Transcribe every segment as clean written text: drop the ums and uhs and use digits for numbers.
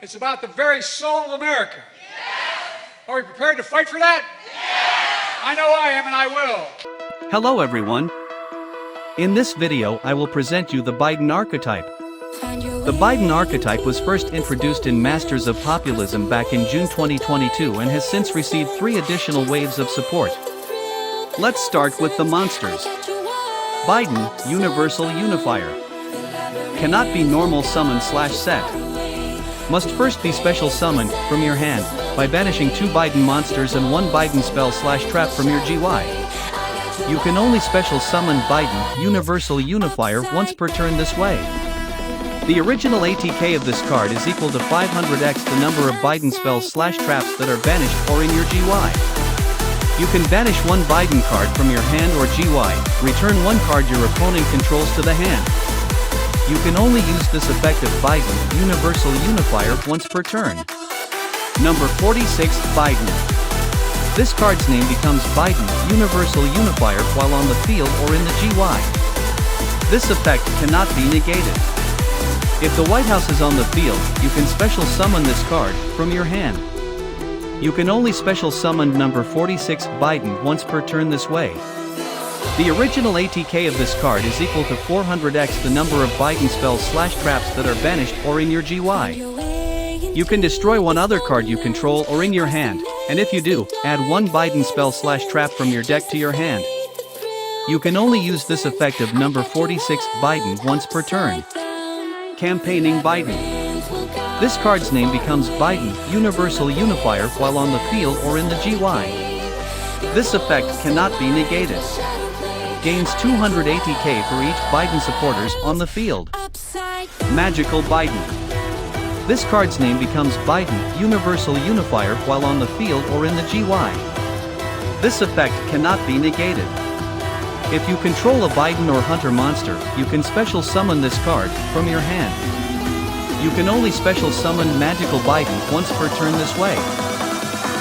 It's about the very soul of America. Yes. Are we prepared to fight for that? Yes. I know I am, and I will. Hello everyone. In this video I will present you the Biden Archetype. The Biden Archetype was first introduced in Masters of Populism back in June 2022 and has since received 3 additional waves of support. Let's start with the monsters. Biden, Universal Unifier. Cannot be normal summon / set. Must first be special summoned from your hand by banishing 2 Biden monsters and 1 Biden spell / trap from your GY. You can only special summon Biden, Universal Unifier once per turn this way. The original ATK of this card is equal to 500x the number of Biden spells / traps that are banished or in your GY. You can banish 1 Biden card from your hand or GY, return 1 card your opponent controls to the hand. You can only use this effect of Biden, Universal Unifier once per turn. Number 46, Biden. This card's name becomes Biden, Universal Unifier while on the field or in the GY. This effect cannot be negated. If the White House is on the field, you can special summon this card from your hand. You can only special summon number 46 Biden once per turn this way. The original ATK of this card is equal to 400x the number of Biden spells / traps that are banished or in your GY. You can destroy 1 other card you control or in your hand, and if you do, add 1 Biden spell / trap from your deck to your hand. You can only use this effect of number 46 Biden once per turn. Campaigning Biden. This card's name becomes Biden, Universal Unifier while on the field or in the GY. This effect cannot be negated. Gains 200 ATK for each Biden supporters on the field. Magical Biden. This card's name becomes Biden, Universal Unifier while on the field or in the GY. This effect cannot be negated. If you control a Biden or Hunter monster, you can special summon this card from your hand. You can only special summon Magical Biden once per turn this way.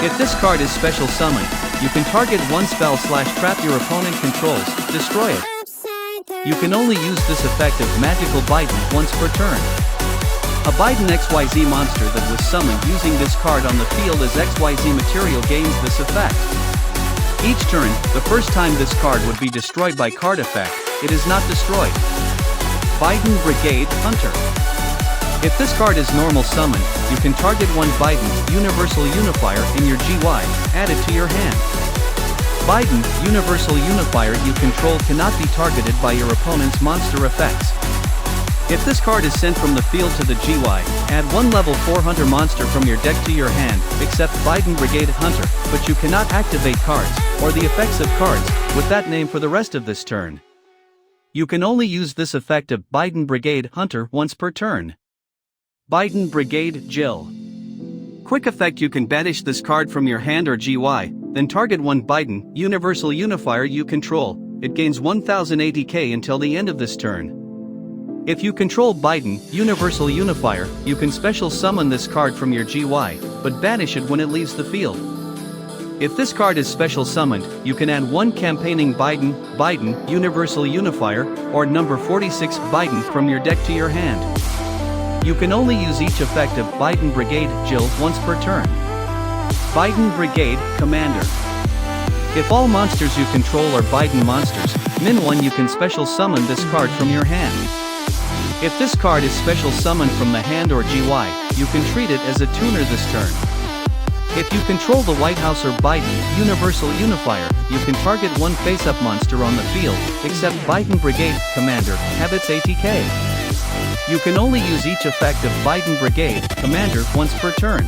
If this card is special summoned, you can target 1 spell / trap your opponent controls, destroy it. You can only use this effect of Magical Biden once per turn. A Biden XYZ monster that was summoned using this card on the field as XYZ material gains this effect. Each turn, the first time this card would be destroyed by card effect, it is not destroyed. Biden Brigade Hunter. If this card is normal summoned, you can target 1 Biden, Universal Unifier in your GY, add it to your hand. Biden, Universal Unifier you control cannot be targeted by your opponent's monster effects. If this card is sent from the field to the GY, add 1 level 4 Hunter monster from your deck to your hand, except Biden Brigade Hunter, but you cannot activate cards, or the effects of cards, with that name for the rest of this turn. You can only use this effect of Biden Brigade Hunter once per turn. Biden Brigade Jill. Quick effect: you can banish this card from your hand or GY, then target 1 Biden, Universal Unifier you control, it gains 1000 ATK until the end of this turn. If you control Biden, Universal Unifier, you can special summon this card from your GY, but banish it when it leaves the field. If this card is special summoned, you can add 1 campaigning Biden, Universal Unifier, or number 46 Biden from your deck to your hand. You can only use each effect of Biden Brigade Jill once per turn. Biden Brigade Commander. If all monsters you control are Biden monsters, -1 you can special summon this card from your hand. If this card is special summoned from the hand or GY, you can treat it as a tuner this turn. If you control the White House or Biden, Universal Unifier, you can target 1 face-up monster on the field, except Biden Brigade Commander, have its ATK. You can only use each effect of Biden Brigade Commander once per turn.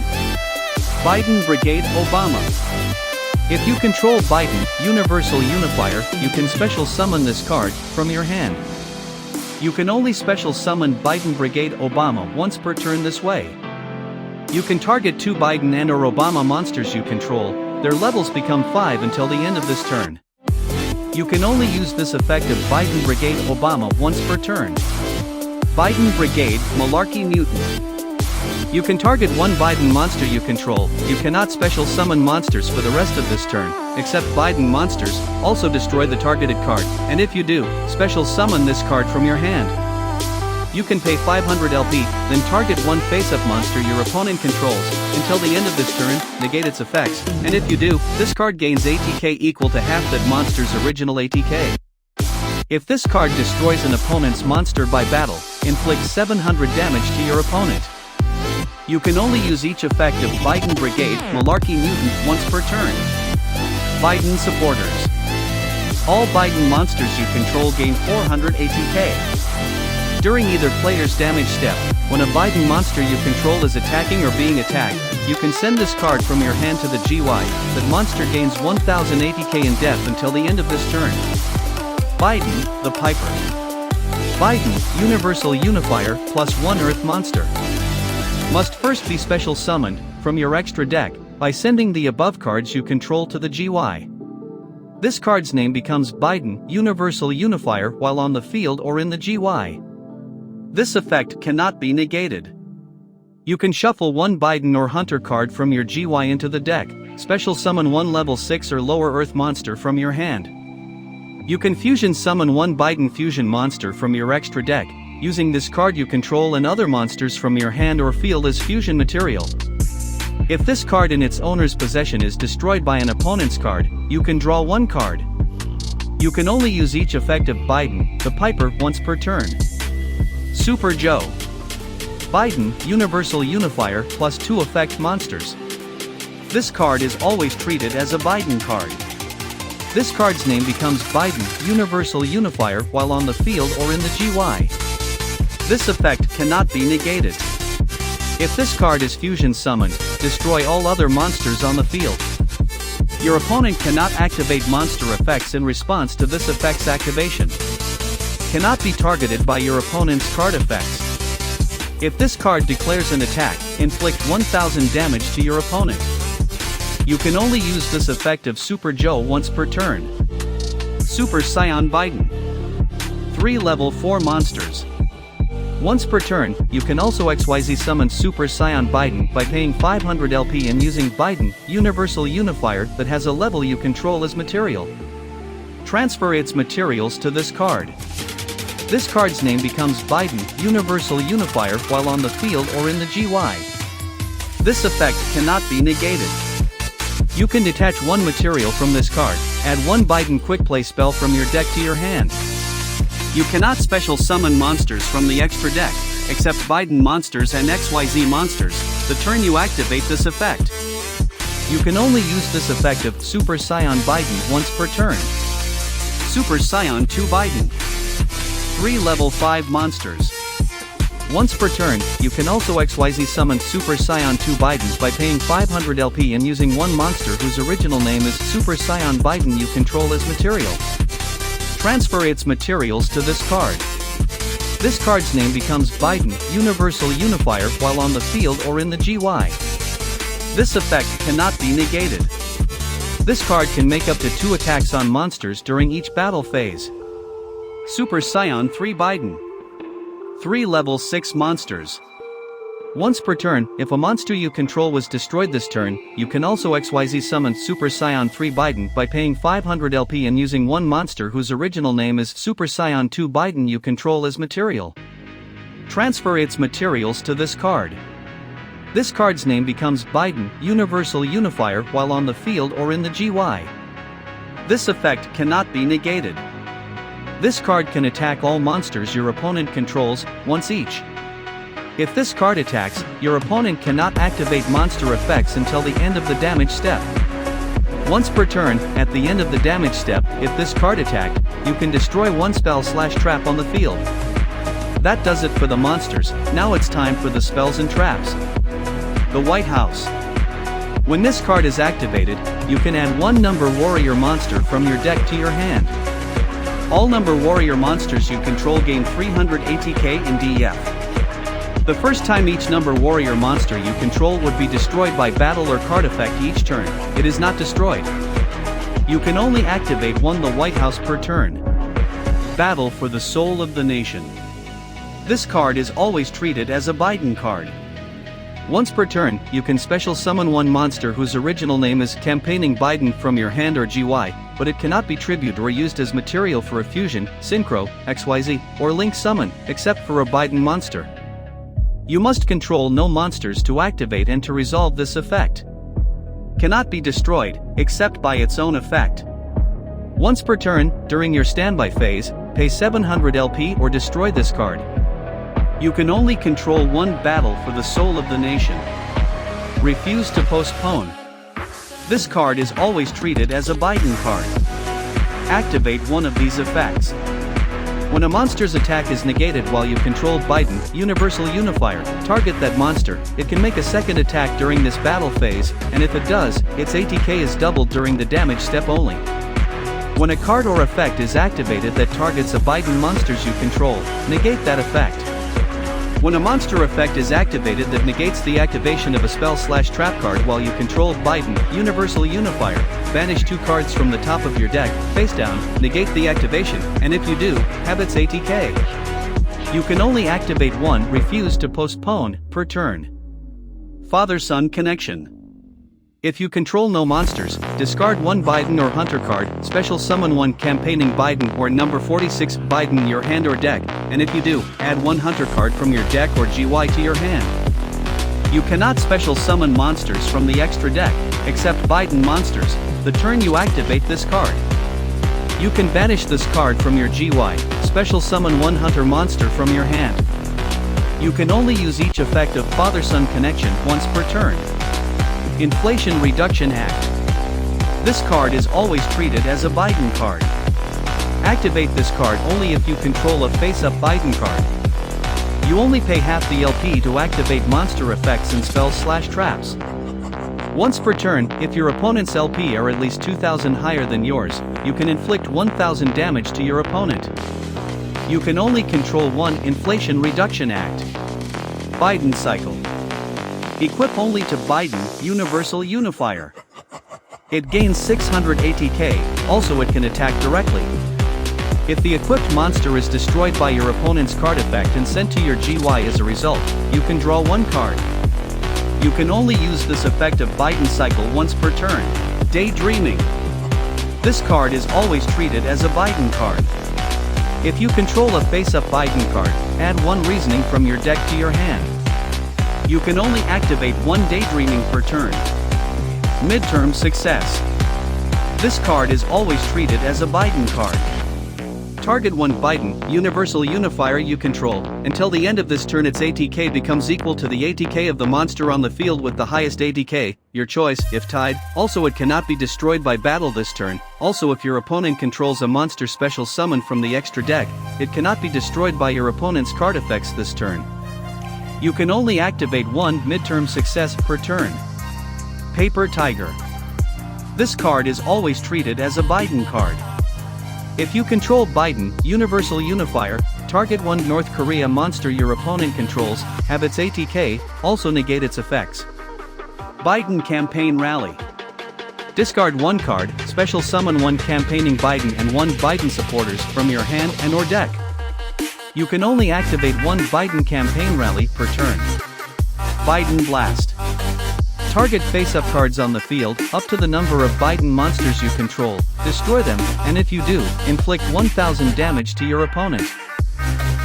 Biden Brigade Obama. If you control Biden, Universal Unifier, you can special summon this card from your hand. You can only special summon Biden Brigade Obama once per turn this way. You can target 2 Biden and or Obama monsters you control, their levels become 5 until the end of this turn. You can only use this effect of Biden Brigade Obama once per turn. Biden Brigade Malarkey Mutant. You can target 1 Biden monster you control, you cannot special summon monsters for the rest of this turn, except Biden monsters, also destroy the targeted card, and if you do, special summon this card from your hand. You can pay 500 LP, then target one face-up monster your opponent controls, until the end of this turn, negate its effects, and if you do, this card gains ATK equal to half that monster's original ATK. If this card destroys an opponent's monster by battle, inflict 700 damage to your opponent. You can only use each effect of Biden Brigade, Malarkey Mutant once per turn. Biden Supporters. All Biden monsters you control gain 400 ATK. During either player's damage step, when a Biden monster you control is attacking or being attacked, you can send this card from your hand to the GY. That monster gains 1000 ATK in death until the end of this turn. Biden, the Piper. Biden, Universal Unifier, +1 Earth monster. Must first be special summoned, from your extra deck, by sending the above cards you control to the GY. This card's name becomes Biden, Universal Unifier while on the field or in the GY. This effect cannot be negated. You can shuffle one Biden or Hunter card from your GY into the deck, special summon one level 6 or lower Earth monster from your hand. You can fusion summon one Biden fusion monster from your extra deck, using this card you control and other monsters from your hand or field as fusion material. If this card in its owner's possession is destroyed by an opponent's card, you can draw one card. You can only use each effect of Biden, the Piper, once per turn. Super Joe. Biden, Universal Unifier, +2 effect monsters. This card is always treated as a Biden card. This card's name becomes Biden, Universal Unifier while on the field or in the GY. This effect cannot be negated. If this card is fusion summoned, destroy all other monsters on the field. Your opponent cannot activate monster effects in response to this effect's activation. Cannot be targeted by your opponent's card effects. If this card declares an attack, inflict 1000 damage to your opponent. You can only use this effect of Super Joe once per turn. Super Scion Biden. 3 level 4 monsters. Once per turn, you can also XYZ summon Super Scion Biden by paying 500 LP and using Biden, Universal Unifier that has a level you control as material. Transfer its materials to this card. This card's name becomes Biden, Universal Unifier while on the field or in the GY. This effect cannot be negated. You can detach one material from this card, add one Biden quick play spell from your deck to your hand. You cannot special summon monsters from the extra deck, except Biden monsters and XYZ monsters, the turn you activate this effect. You can only use this effect of Super Scion Biden once per turn. Super Scion 2 Biden. 3 level 5 monsters. Once per turn, you can also XYZ summon Super Scion 2 Biden by paying 500 LP and using one monster whose original name is Super Scion Biden you control as material. Transfer its materials to this card. This card's name becomes Biden, Universal Unifier while on the field or in the GY. This effect cannot be negated. This card can make up to 2 attacks on monsters during each battle phase. Super Scion 3 Biden. 3 level 6 monsters. Once per turn, if a monster you control was destroyed this turn, you can also XYZ summon Super Scion 3 Biden by paying 500 LP and using one monster whose original name is Super Scion 2 Biden you control as material. Transfer its materials to this card. This card's name becomes Biden, Universal Unifier while on the field or in the GY. This effect cannot be negated. This card can attack all monsters your opponent controls, once each. If this card attacks, your opponent cannot activate monster effects until the end of the damage step. Once per turn, at the end of the damage step, if this card attacked, you can destroy one spell/trap on the field. That does it for the monsters. Now it's time for the spells and traps. The White House. When this card is activated, you can add one number warrior monster from your deck to your hand. All number warrior monsters you control gain 300 ATK in DF. The first time each number warrior monster you control would be destroyed by battle or card effect each turn, it is not destroyed. You can only activate one the White House per turn. Battle for the Soul of the Nation. This card is always treated as a Biden card. Once per turn, you can special summon one monster whose original name is Campaigning Biden from your hand or GY, but it cannot be tribute or used as material for a fusion, synchro, XYZ, or link summon, except for a Biden monster. You must control no monsters to activate and to resolve this effect. Cannot be destroyed, except by its own effect. Once per turn, during your standby phase, pay 700 LP or destroy this card. You can only control one battle for the soul of the nation. Refuse to postpone. This card is always treated as a Biden card. Activate one of these effects. When a monster's attack is negated while you control Biden, Universal Unifier, target that monster. It can make a second attack during this battle phase, and if it does, its ATK is doubled during the damage step only. When a card or effect is activated that targets a Biden monsters you control, negate that effect. When a monster effect is activated that negates the activation of a spell/trap card while you control Biden, Universal Unifier, banish 2 cards from the top of your deck, face down, negate the activation, and if you do, have its ATK. You can only activate one refuse to postpone per turn. Father-son connection. If you control no monsters, discard one Biden or Hunter card, special summon one Campaigning Biden or number 46 Biden in your hand or deck, and if you do, add one Hunter card from your deck or GY to your hand. You cannot special summon monsters from the extra deck, except Biden monsters, the turn you activate this card. You can banish this card from your GY, special summon one Hunter monster from your hand. You can only use each effect of Father-Son Connection once per turn. Inflation Reduction Act. This card is always treated as a Biden card. Activate this card only if you control a face-up Biden card. You only pay half the LP to activate monster effects and spells/traps. Once per turn, if your opponent's LP are at least 2,000 higher than yours, you can inflict 1,000 damage to your opponent. You can only control one Inflation Reduction Act. Biden Cycle. Equip only to Biden, Universal Unifier. It gains 600 ATK, also it can attack directly. If the equipped monster is destroyed by your opponent's card effect and sent to your GY as a result, you can draw one card. You can only use this effect of Biden Cycle once per turn. Daydreaming. This card is always treated as a Biden card. If you control a face-up Biden card, add one Reasoning from your deck to your hand. You can only activate one Daydreaming per turn. Midterm Success. This card is always treated as a Biden card. Target one Biden, Universal Unifier you control, until the end of this turn its ATK becomes equal to the ATK of the monster on the field with the highest ATK, your choice, if tied. Also it cannot be destroyed by battle this turn. Also if your opponent controls a monster special summon from the extra deck, it cannot be destroyed by your opponent's card effects this turn. You can only activate one Midterm Success per turn. Paper Tiger. This card is always treated as a Biden card. If you control Biden, Universal Unifier, target one North Korea monster your opponent controls, have its ATK, also negate its effects. Biden Campaign Rally. Discard one card, special summon one Campaigning Biden and one Biden supporters from your hand and or deck. You can only activate one Biden Campaign Rally per turn. Biden Blast. Target face-up cards on the field, up to the number of Biden monsters you control, destroy them, and if you do, inflict 1,000 damage to your opponent.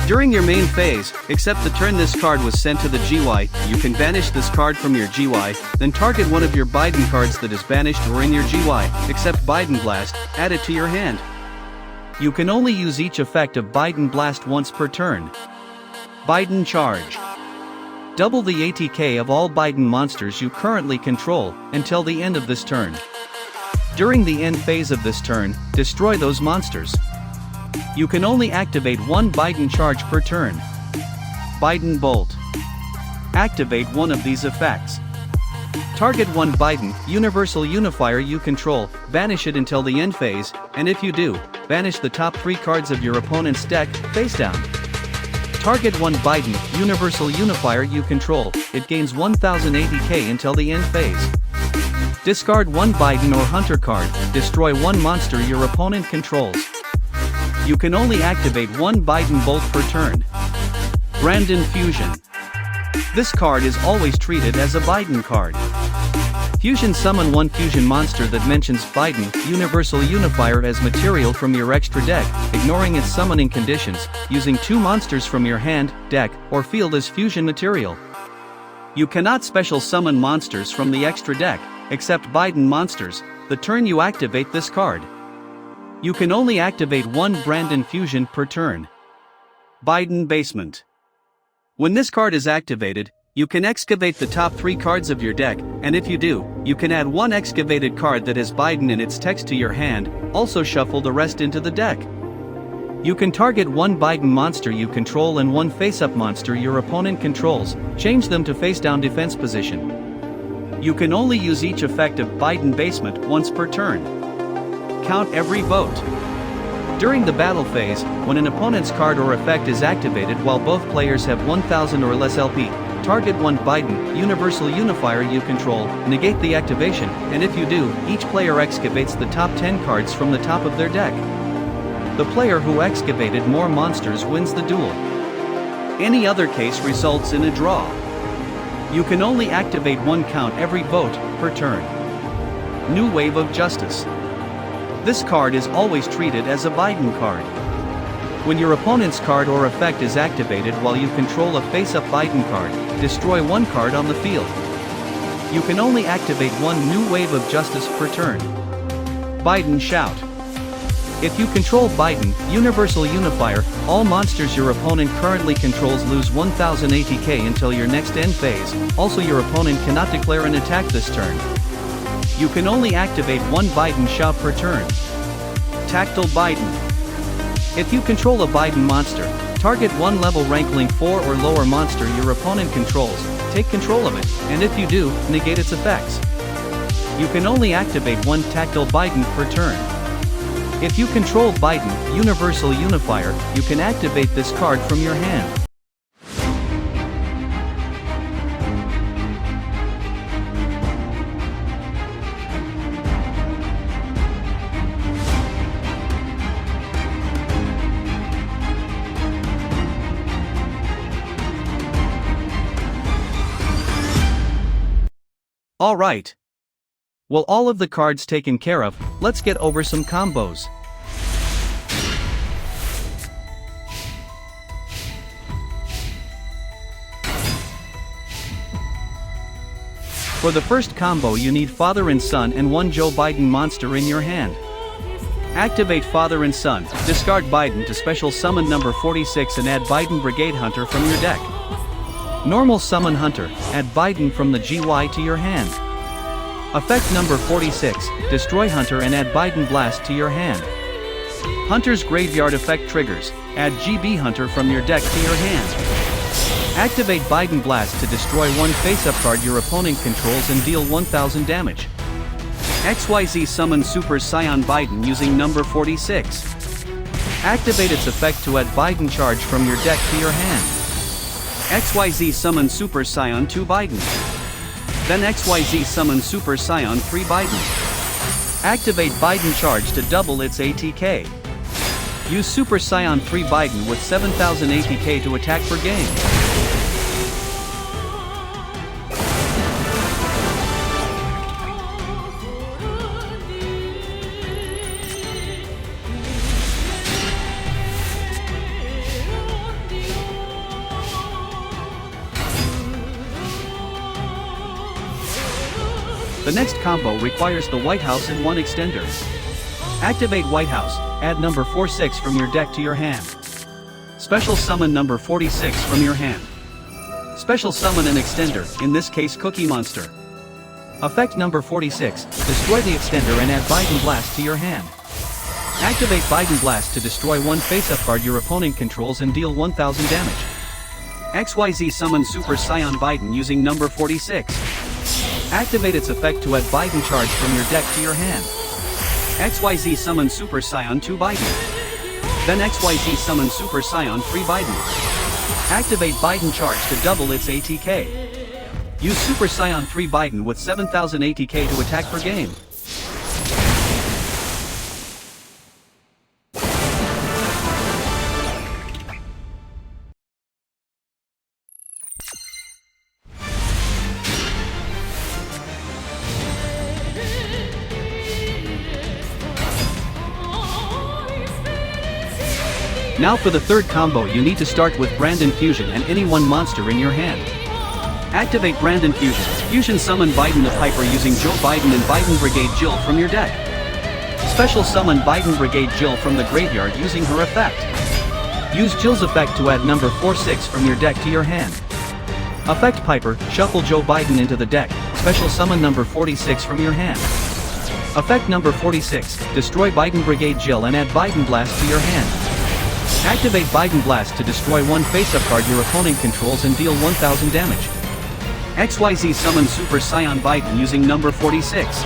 During your main phase, except the turn this card was sent to the GY, you can banish this card from your GY, then target one of your Biden cards that is banished or in your GY, except Biden Blast, add it to your hand. You can only use each effect of Biden Blast once per turn. Biden Charge. Double the ATK of all Biden monsters you currently control, until the end of this turn. During the end phase of this turn, destroy those monsters. You can only activate one Biden Charge per turn. Biden Bolt. Activate one of these effects. Target one Biden, Universal Unifier you control, banish it until the end phase, and if you do, banish the top 3 cards of your opponent's deck, face down. Target one Biden, Universal Unifier you control, it gains 1000 ATK until the end phase. Discard one Biden or Hunter card, destroy one monster your opponent controls. You can only activate one Biden Bolt per turn. Brandon Fusion. This card is always treated as a Biden card. Fusion summon one fusion monster that mentions Biden, Universal Unifier as material from your extra deck, ignoring its summoning conditions, using 2 monsters from your hand, deck, or field as fusion material. You cannot special summon monsters from the extra deck, except Biden monsters, the turn you activate this card. You can only activate 1 Brandon fusion per turn. Biden Basement. When this card is activated, you can excavate the top 3 cards of your deck, and if you do, you can add 1 excavated card that has Biden in its text to your hand, also shuffle the rest into the deck. You can target 1 Biden monster you control and 1 face-up monster your opponent controls, change them to face-down defense position. You can only use each effect of Biden Basement once per turn. Count every vote. During the battle phase, when an opponent's card or effect is activated while both players have 1000 or less LP, target 1 Biden, Universal Unifier you control, negate the activation, and if you do, each player excavates the top 10 cards from the top of their deck. The player who excavated more monsters wins the duel. Any other case results in a draw. You can only activate 1 count every vote per turn. New Wave of Justice. This card is always treated as a Biden card. When your opponent's card or effect is activated while you control a face-up Biden card, destroy 1 card on the field. You can only activate 1 New Wave of Justice per turn. Biden Shout. If you control Biden, Universal Unifier, all monsters your opponent currently controls lose 1000 ATK until your next end phase, also your opponent cannot declare an attack this turn. You can only activate 1 Biden Shout per turn. Tactile Biden. If you control a Biden monster, target 1 level rankling 4 or lower monster your opponent controls, take control of it, and if you do, negate its effects. You can only activate 1 Tactile Biden per turn. If you control Biden, Universal Unifier, you can activate this card from your hand. Alright. Well, all of the cards taken care of, let's get over some combos. For the first combo you need Father and Son and 1 Joe Biden monster in your hand. Activate Father and Son, discard Biden to special summon number 46 and add Biden Brigade Hunter from your deck. Normal summon Hunter, add Biden from the GY to your hand. Effect number 46, destroy Hunter and add Biden Blast to your hand. Hunter's Graveyard effect triggers, add GB Hunter from your deck to your hand. Activate Biden Blast to destroy 1 face-up card your opponent controls and deal 1000 damage. XYZ summon Super Scion Biden using number 46. Activate its effect to add Biden Charge from your deck to your hand. XYZ summon Super Scion 2 Biden. Then XYZ summon Super Scion 3 Biden. Activate Biden Charge to double its ATK. Use Super Scion 3 Biden with 7000 ATK to attack for game. The next combo requires the White House and 1 extender. Activate White House, add number 46 from your deck to your hand. Special summon number 46 from your hand. Special summon an extender, in this case Cookie Monster. Effect number 46, destroy the extender and add Biden Blast to your hand. Activate Biden Blast to destroy 1 face-up card your opponent controls and deal 1000 damage. XYZ summon Super Scion Biden using number 46. Activate its effect to add Biden Charge from your deck to your hand. XYZ summon Super Scion 2 Biden. Then XYZ summon Super Scion 3 Biden. Activate Biden Charge to double its ATK. Use Super Scion 3 Biden with 7000 ATK to attack for game. Now for the third combo, you need to start with Brand Infusion and any one monster in your hand. Activate Brand Infusion. Fusion summon Biden the Piper using Joe Biden and Biden Brigade Jill from your deck. Special summon Biden Brigade Jill from the graveyard using her effect. Use Jill's effect to add number 46 from your deck to your hand. Effect Piper, shuffle Joe Biden into the deck, special summon number 46 from your hand. Effect number 46, destroy Biden Brigade Jill and add Biden Blast to your hand. Activate Biden Blast to destroy one face-up card your opponent controls and deal 1000 damage. XYZ summon Super Saiyan Biden using number 46.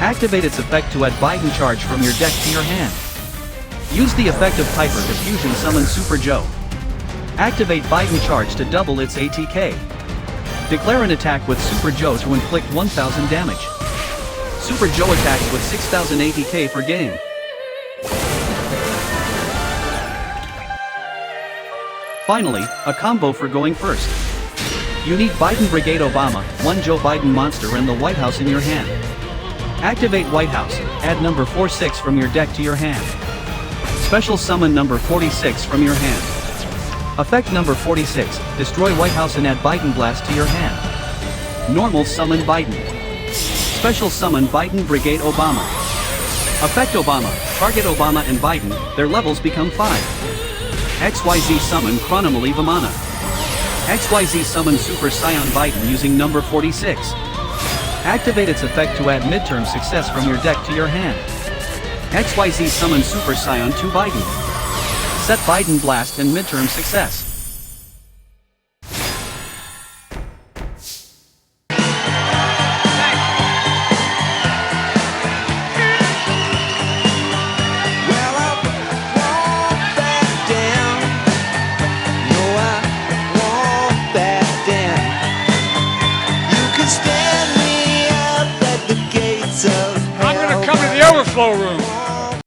Activate its effect to add Biden Charge from your deck to your hand. Use the effect of Piper to fusion summon Super Joe. Activate Biden Charge to double its ATK. Declare an attack with Super Joe to inflict 1000 damage. Super Joe attacks with 6000 ATK per game. Finally, a combo for going first. You need Biden Brigade Obama, one Joe Biden monster and the White House in your hand. Activate White House, add number 46 from your deck to your hand. Special summon number 46 from your hand. Effect number 46, destroy White House and add Biden Blast to your hand. Normal summon Biden. Special summon Biden Brigade Obama. Effect Obama, target Obama and Biden, their levels become 5. XYZ summon Chronomally Vamana. XYZ summon Super Saiyan Biden using number 46. Activate its effect to add midterm success from your deck to your hand. XYZ summon Super Saiyan to Biden. Set Biden Blast and midterm success. I'm gonna come to the overflow room.